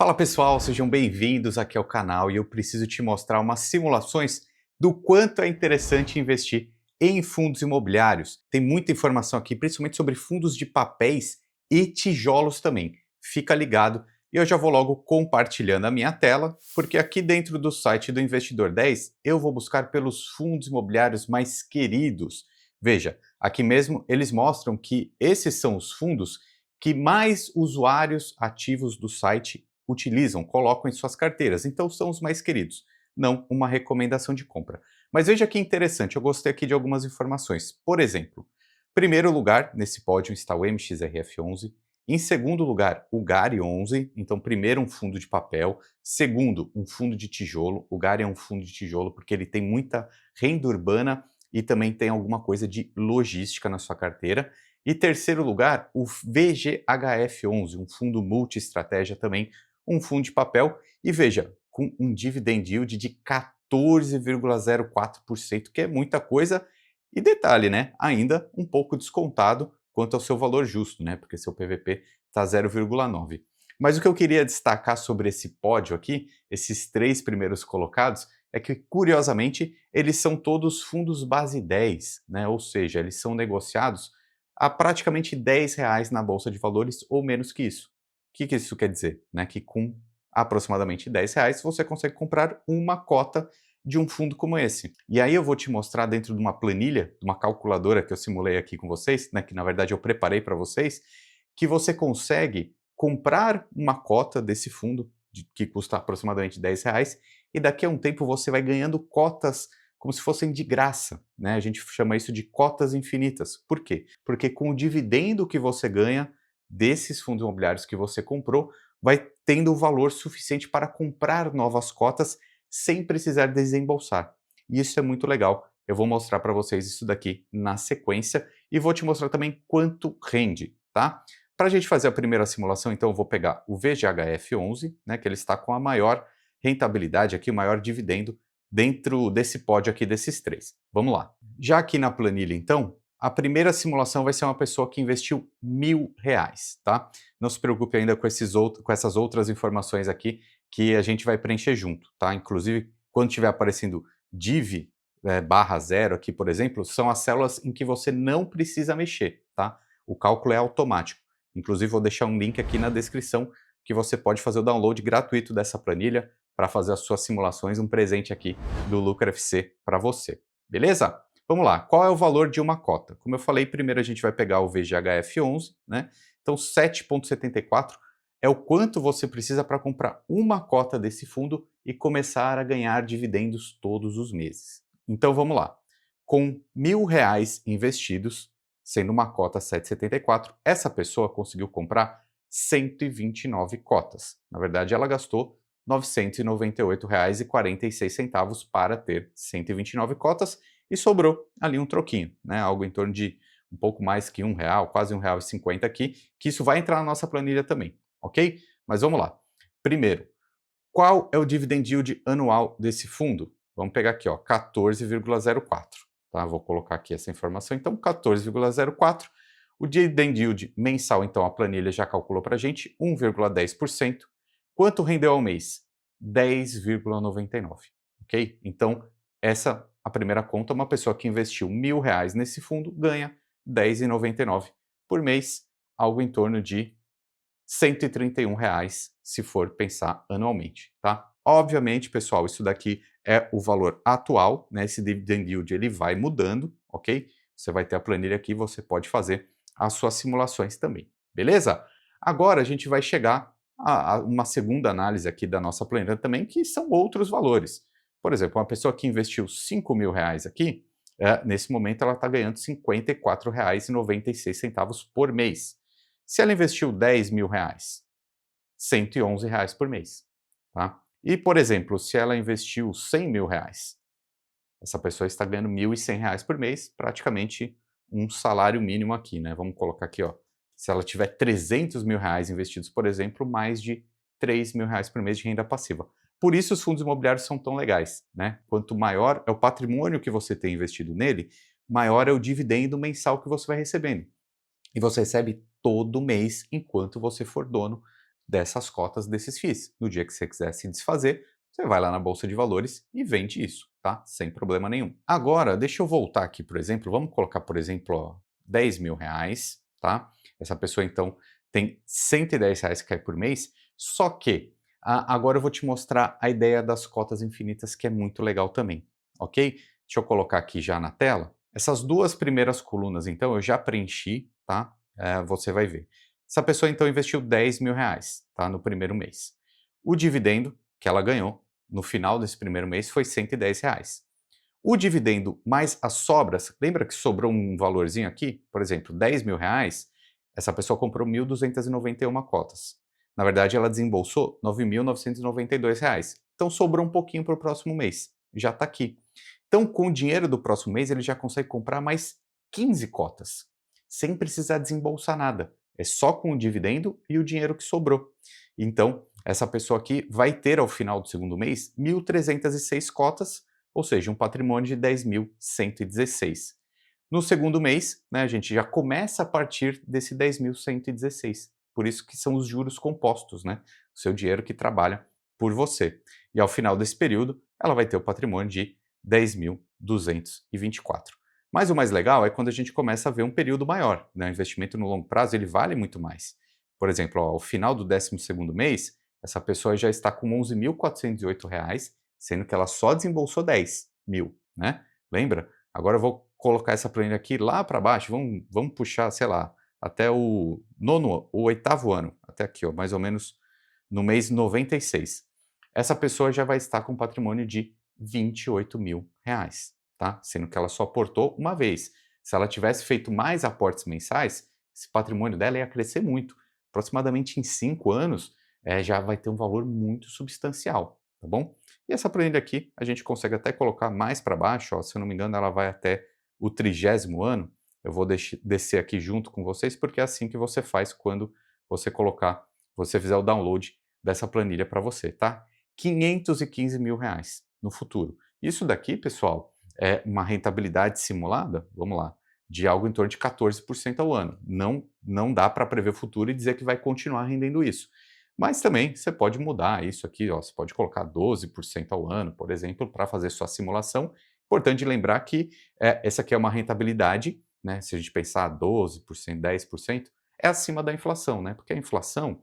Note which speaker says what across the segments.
Speaker 1: Fala pessoal, sejam bem-vindos aqui ao canal e eu preciso te mostrar umas simulações do quanto é interessante investir em fundos imobiliários. Tem muita informação aqui, principalmente sobre fundos de papéis e tijolos também. Fica ligado e eu já vou logo compartilhando a minha tela, porque aqui dentro do site do Investidor 10 eu vou buscar pelos fundos imobiliários mais queridos. Veja, aqui mesmo eles mostram que esses são os fundos que mais usuários ativos do site utilizam, colocam em suas carteiras. Então são os mais queridos, não uma recomendação de compra. Mas veja que interessante, eu gostei aqui de algumas informações. Por exemplo, primeiro lugar nesse pódio está o MXRF11, em segundo lugar o GARI 11, então primeiro um fundo de papel, segundo um fundo de tijolo, o GARI é um fundo de tijolo porque ele tem muita renda urbana e também tem alguma coisa de logística na sua carteira. E terceiro lugar, o VGHF11, um fundo multi-estratégia também, um fundo de papel. E veja, com um dividend yield de 14,04%, que é muita coisa. E detalhe, né? Ainda um pouco descontado quanto ao seu valor justo, né? Porque seu PVP está 0,9. Mas o que eu queria destacar sobre esse pódio aqui, esses três primeiros colocados, é que, curiosamente, eles são todos fundos base 10, né? Ou seja, eles são negociados a praticamente R$ 10 na Bolsa de Valores ou menos que isso. O que isso quer dizer? Né? Que com aproximadamente R$ 10 você consegue comprar uma cota de um fundo como esse. E aí eu vou te mostrar dentro de uma planilha, de uma calculadora que eu simulei aqui com vocês, né, que na verdade eu preparei para vocês, que você consegue comprar uma cota desse fundo que custa aproximadamente R$ 10 e daqui a um tempo você vai ganhando cotas como se fossem de graça, né? A gente chama isso de cotas infinitas. Por quê? Porque com o dividendo que você ganha desses fundos imobiliários que você comprou, vai tendo o valor suficiente para comprar novas cotas sem precisar desembolsar. E isso é muito legal. Eu vou mostrar para vocês isso daqui na sequência e vou te mostrar também quanto rende, tá? Para a gente fazer a primeira simulação, então eu vou pegar o VGHF11, né, que ele está com a maior rentabilidade aqui, o maior dividendo dentro desse pódio aqui desses três. Vamos lá. Já aqui na planilha, então, a primeira simulação vai ser uma pessoa que investiu R$ 1.000, tá? Não se preocupe ainda com essas outras informações aqui que a gente vai preencher junto, tá? Inclusive, quando estiver aparecendo div barra zero aqui, por exemplo, são as células em que você não precisa mexer, tá? O cálculo é automático. Inclusive, vou deixar um link aqui na descrição que você pode fazer o download gratuito dessa planilha para fazer as suas simulações, um presente aqui do Lucra FC para você. Beleza? Vamos lá, qual é o valor de uma cota? Como eu falei, primeiro a gente vai pegar o VGHF11, né? Então 7,74 é o quanto você precisa para comprar uma cota desse fundo e começar a ganhar dividendos todos os meses. Então vamos lá, com R$ 1.000 investidos, sendo uma cota 7,74, essa pessoa conseguiu comprar 129 cotas. Na verdade, ela gastou R$ 998,46 para ter 129 cotas e sobrou ali um troquinho, né? Algo em torno de um pouco mais que R$ 1, quase R$ 1,50 aqui, que isso vai entrar na nossa planilha também, ok? Mas vamos lá. Primeiro, qual é o dividend yield anual desse fundo? Vamos pegar aqui, ó, 14,04. Tá? Vou colocar aqui essa informação. Então, 14,04. O dividend yield mensal, então, a planilha já calculou para a gente, 1,10%. Quanto rendeu ao mês? 10,99. Ok? Então, essa a primeira conta, uma pessoa que investiu R$ 1.000 nesse fundo ganha 10,99 por mês, algo em torno de R$ 131 se for pensar anualmente, tá? Obviamente, pessoal, isso daqui é o valor atual, né? Esse dividend yield ele vai mudando, ok? Você vai ter a planilha aqui, você pode fazer as suas simulações também, beleza? Agora a gente vai chegar a uma segunda análise aqui da nossa planilha também, que são outros valores. Por exemplo, uma pessoa que investiu R$ 5.000 aqui, nesse momento ela está ganhando R$ 54,96 por mês. Se ela investiu R$ 10.000, R$ 111 por mês, tá? E, por exemplo, se ela investiu R$ 100.000, essa pessoa está ganhando R$ 1.100 por mês, praticamente um salário mínimo aqui, né? Vamos colocar aqui, ó. Se ela tiver R$ 300.000 investidos, por exemplo, mais de R$ 3.000 por mês de renda passiva. Por isso os fundos imobiliários são tão legais, né? Quanto maior é o patrimônio que você tem investido nele, maior é o dividendo mensal que você vai recebendo. E você recebe todo mês enquanto você for dono dessas cotas desses FIIs. No dia que você quiser se desfazer, você vai lá na Bolsa de Valores e vende isso, tá? Sem problema nenhum. Agora, deixa eu voltar aqui, por exemplo, vamos colocar, por exemplo, ó, R$ 10.000, tá? Essa pessoa, então, tem R$ 110 que cai por mês, só que agora eu vou te mostrar a ideia das cotas infinitas, que é muito legal também, ok? Deixa eu colocar aqui já na tela. Essas duas primeiras colunas, então, eu já preenchi, tá? Você vai ver. Essa pessoa, então, investiu R$ 10.000, tá? No primeiro mês. O dividendo que ela ganhou no final desse primeiro mês foi R$ 110. O dividendo mais as sobras, lembra que sobrou um valorzinho aqui? Por exemplo, R$ 10.000, essa pessoa comprou 1.291 cotas. Na verdade, ela desembolsou R$ 9.992. Então, sobrou um pouquinho para o próximo mês. Já está aqui. Então, com o dinheiro do próximo mês, ele já consegue comprar mais 15 cotas, sem precisar desembolsar nada. É só com o dividendo e o dinheiro que sobrou. Então, essa pessoa aqui vai ter, ao final do segundo mês, 1.306 cotas, ou seja, um patrimônio de 10.116. No segundo mês, né, a gente já começa a partir desse 10.116. Por isso que são os juros compostos, né? O seu dinheiro que trabalha por você. E ao final desse período, ela vai ter o patrimônio de 10.224. Mas o mais legal é quando a gente começa a ver um período maior, né? O investimento no longo prazo ele vale muito mais. Por exemplo, ó, ao final do 12º mês, essa pessoa já está com R$ 11.408, sendo que ela só desembolsou 10.000, né? Lembra? Agora eu vou colocar essa planilha aqui lá para baixo, vamos puxar, sei lá, até o oitavo ano, até aqui, ó, mais ou menos no mês 96. Essa pessoa já vai estar com um patrimônio de R$ 28.000, tá? Sendo que ela só aportou uma vez. Se ela tivesse feito mais aportes mensais, esse patrimônio dela ia crescer muito. Aproximadamente em 5 anos, já vai ter um valor muito substancial, tá bom? E essa planilha aqui, a gente consegue até colocar mais para baixo, ó, se eu não me engano, ela vai até o 30º ano. Eu vou descer aqui junto com vocês, porque é assim que você faz quando você fizer o download dessa planilha para você, tá? R$ 515.000 no futuro. Isso daqui, pessoal, é uma rentabilidade simulada, vamos lá, de algo em torno de 14% ao ano. Não dá para prever o futuro e dizer que vai continuar rendendo isso. Mas também você pode mudar isso aqui, ó, você pode colocar 12% ao ano, por exemplo, para fazer sua simulação. Importante lembrar que essa aqui é uma rentabilidade, né? Se a gente pensar 12%, 10%, é acima da inflação, né? Porque a inflação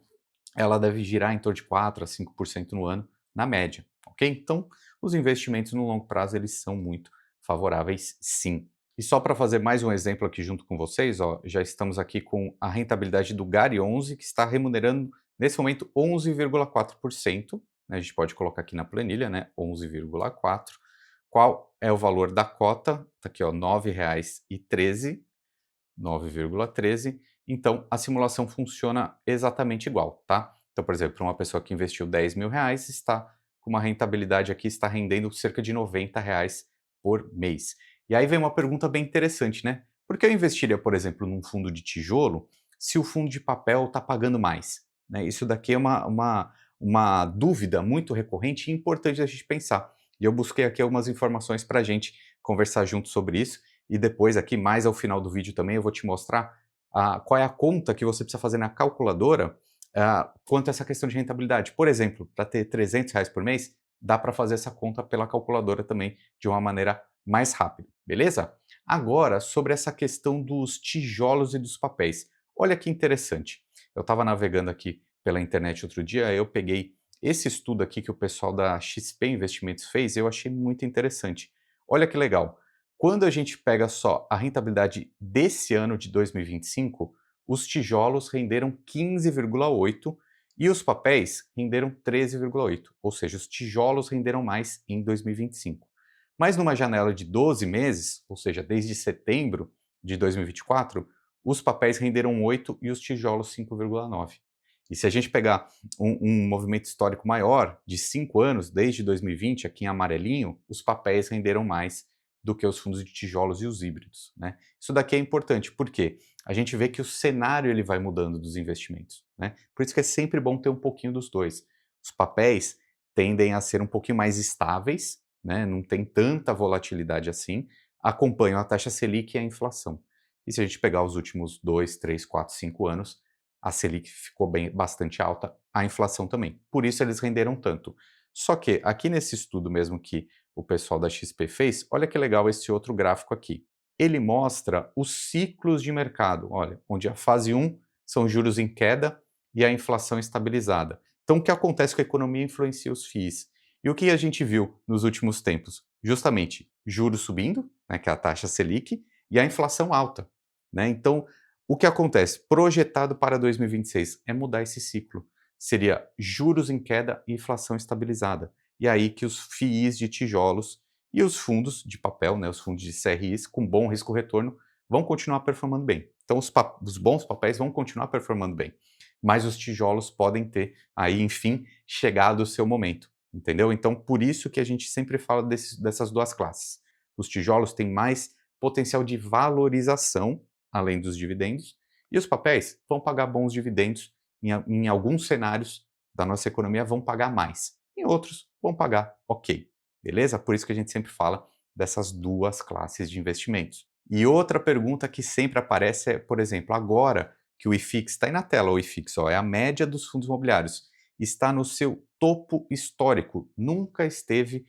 Speaker 1: ela deve girar em torno de 4 a 5% no ano, na média, ok? Então, os investimentos no longo prazo, eles são muito favoráveis, sim. E só para fazer mais um exemplo aqui junto com vocês, ó, já estamos aqui com a rentabilidade do GARI 11, que está remunerando, nesse momento, 11,4%. Né? A gente pode colocar aqui na planilha, né? 11,4%. Qual é o valor da cota? Está aqui, ó, R$ 9,13, 9,13. Então, a simulação funciona exatamente igual, tá? Então, por exemplo, uma pessoa que investiu R$ 10.000 está com uma rentabilidade aqui, está rendendo cerca de R$ 90 por mês. E aí vem uma pergunta bem interessante, né? Por que eu investiria, por exemplo, num fundo de tijolo se o fundo de papel está pagando mais? Né? Isso daqui é uma dúvida muito recorrente e importante a gente pensar. E eu busquei aqui algumas informações para a gente conversar junto sobre isso. E depois aqui, mais ao final do vídeo também, eu vou te mostrar qual é a conta que você precisa fazer na calculadora quanto a essa questão de rentabilidade. Por exemplo, para ter R$ 300 por mês, dá para fazer essa conta pela calculadora também de uma maneira mais rápida, beleza? Agora, sobre essa questão dos tijolos e dos papéis. Olha que interessante. Eu estava navegando aqui pela internet outro dia, eu peguei esse estudo aqui que o pessoal da XP Investimentos fez, eu achei muito interessante. Olha que legal. Quando a gente pega só a rentabilidade desse ano de 2025, os tijolos renderam 15,8 e os papéis renderam 13,8, ou seja, os tijolos renderam mais em 2025. Mas numa janela de 12 meses, ou seja, desde setembro de 2024, os papéis renderam 8 e os tijolos 5,9. E se a gente pegar um movimento histórico maior, de 5 anos, desde 2020, aqui em amarelinho, os papéis renderam mais do que os fundos de tijolos e os híbridos, né? Isso daqui é importante, porque a gente vê que o cenário ele vai mudando dos investimentos, né? Por isso que é sempre bom ter um pouquinho dos dois. Os papéis tendem a ser um pouquinho mais estáveis, né? Não tem tanta volatilidade assim, acompanham a taxa Selic e a inflação. E se a gente pegar os últimos 2, 3, 4, 5 anos, a Selic ficou bastante alta, a inflação também. Por isso eles renderam tanto. Só que aqui nesse estudo mesmo que o pessoal da XP fez, olha que legal esse outro gráfico aqui. Ele mostra os ciclos de mercado, olha, onde a fase 1 são juros em queda e a inflação estabilizada. Então o que acontece com a economia influencia os FIIs. E o que a gente viu nos últimos tempos? Justamente juros subindo, né, que é a taxa Selic, e a inflação alta. Né? Então, o que acontece? Projetado para 2026 é mudar esse ciclo. Seria juros em queda e inflação estabilizada. E aí que os FIIs de tijolos e os fundos de papel, né, os fundos de CRIs com bom risco-retorno, vão continuar performando bem. Então, os bons papéis vão continuar performando bem. Mas os tijolos podem ter aí, enfim, chegado o seu momento. Entendeu? Então, por isso que a gente sempre fala dessas duas classes. Os tijolos têm mais potencial de valorização, além dos dividendos, e os papéis vão pagar bons dividendos. Em alguns cenários da nossa economia vão pagar mais, em outros vão pagar ok. Beleza? Por isso que a gente sempre fala dessas duas classes de investimentos. E outra pergunta que sempre aparece é, por exemplo, agora que o IFIX está aí na tela, o IFIX ó, é a média dos fundos imobiliários, está no seu topo histórico. Nunca esteve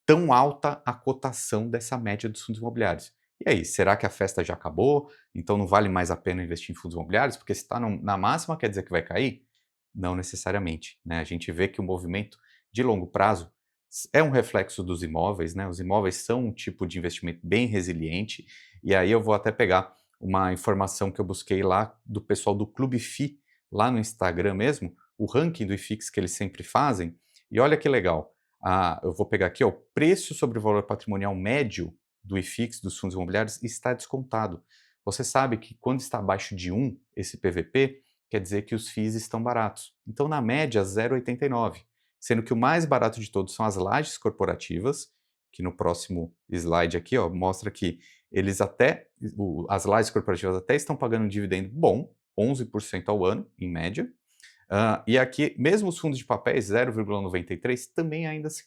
Speaker 1: tão alta a cotação dessa média dos fundos imobiliários. E aí, será que a festa já acabou? Então não vale mais a pena investir em fundos imobiliários? Porque se está na máxima, quer dizer que vai cair? Não necessariamente. Né? A gente vê que o movimento de longo prazo é um reflexo dos imóveis. Né? Os imóveis são um tipo de investimento bem resiliente. E aí eu vou até pegar uma informação que eu busquei lá do pessoal do Clube FI, lá no Instagram mesmo, o ranking do IFIX que eles sempre fazem. E olha que legal. Eu vou pegar aqui, ó, o preço sobre o valor patrimonial médio do IFIX, dos fundos imobiliários, está descontado. Você sabe que quando está abaixo de 1, esse PVP, quer dizer que os FIIs estão baratos. Então, na média, 0,89. Sendo que o mais barato de todos são as lajes corporativas, que no próximo slide aqui, ó, mostra que as lajes corporativas até estão pagando um dividendo bom, 11% ao ano, em média. E aqui, mesmo os fundos de papéis, 0,93, também ainda se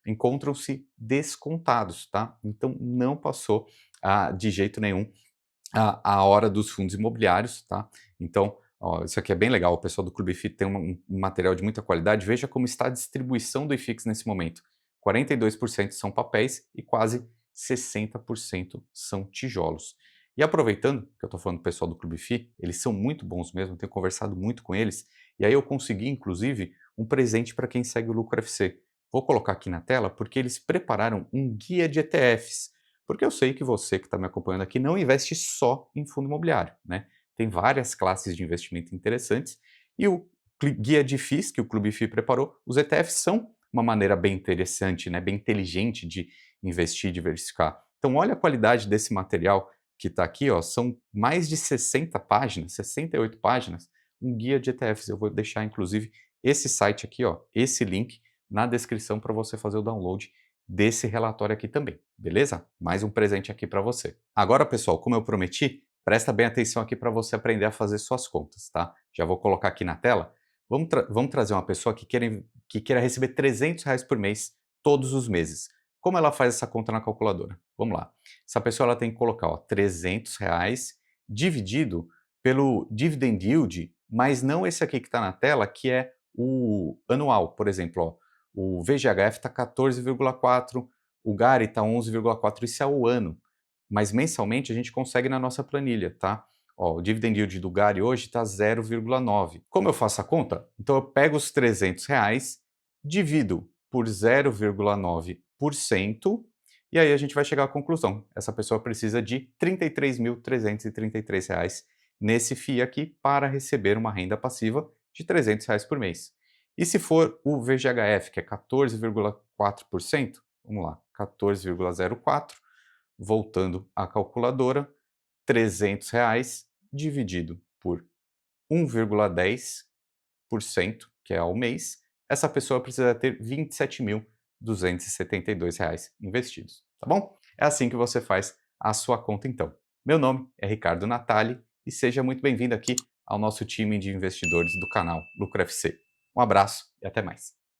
Speaker 1: encontram-se descontados, tá? Então, não passou de jeito nenhum a hora dos fundos imobiliários, tá? Então, ó, isso aqui é bem legal, o pessoal do Clube IFIX tem um material de muita qualidade. Veja como está a distribuição do IFIX nesse momento. 42% são papéis e quase 60% são tijolos. E aproveitando que eu estou falando do pessoal do Clube FI, eles são muito bons mesmo, tenho conversado muito com eles, e aí eu consegui, inclusive, um presente para quem segue o Lucro FC. Vou colocar aqui na tela porque eles prepararam um guia de ETFs, porque eu sei que você que está me acompanhando aqui não investe só em fundo imobiliário, né? Tem várias classes de investimento interessantes, e o guia de FIIs que o Clube FI preparou, os ETFs são uma maneira bem interessante, né, bem inteligente de investir e diversificar. Então olha a qualidade desse material que está aqui, ó, são mais de 60 páginas, 68 páginas, um guia de ETFs. Eu vou deixar, inclusive, esse site aqui, ó, esse link na descrição para você fazer o download desse relatório aqui também, beleza? Mais um presente aqui para você. Agora, pessoal, como eu prometi, presta bem atenção aqui para você aprender a fazer suas contas, tá? Já vou colocar aqui na tela. Vamos trazer uma pessoa que queira receber R$ 300 por mês, todos os meses. Como ela faz essa conta na calculadora? Vamos lá. Essa pessoa ela tem que colocar ó, R$ 300 dividido pelo dividend yield, mas não esse aqui que está na tela, que é o anual. Por exemplo, ó, o VGHF está 14,4, o GARI está 11,4, isso é o ano. Mas mensalmente a gente consegue na nossa planilha, tá? Ó, o dividend yield do GARI hoje está 0,9. Como eu faço a conta? Então eu pego os R$ 300, divido por 0,9%, e aí a gente vai chegar à conclusão. Essa pessoa precisa de R$ 33.333 nesse FII aqui para receber uma renda passiva de R$ 300 por mês. E se for o VGHF, que é 14,4%, vamos lá, 14,04%, voltando à calculadora, R$ 300 dividido por 1,10%, que é ao mês, essa pessoa precisa ter R$ 27.272 investidos, tá bom? É assim que você faz a sua conta então. Meu nome é Ricardo Natali e seja muito bem-vindo aqui ao nosso time de investidores do canal Lucro FC. Um abraço e até mais.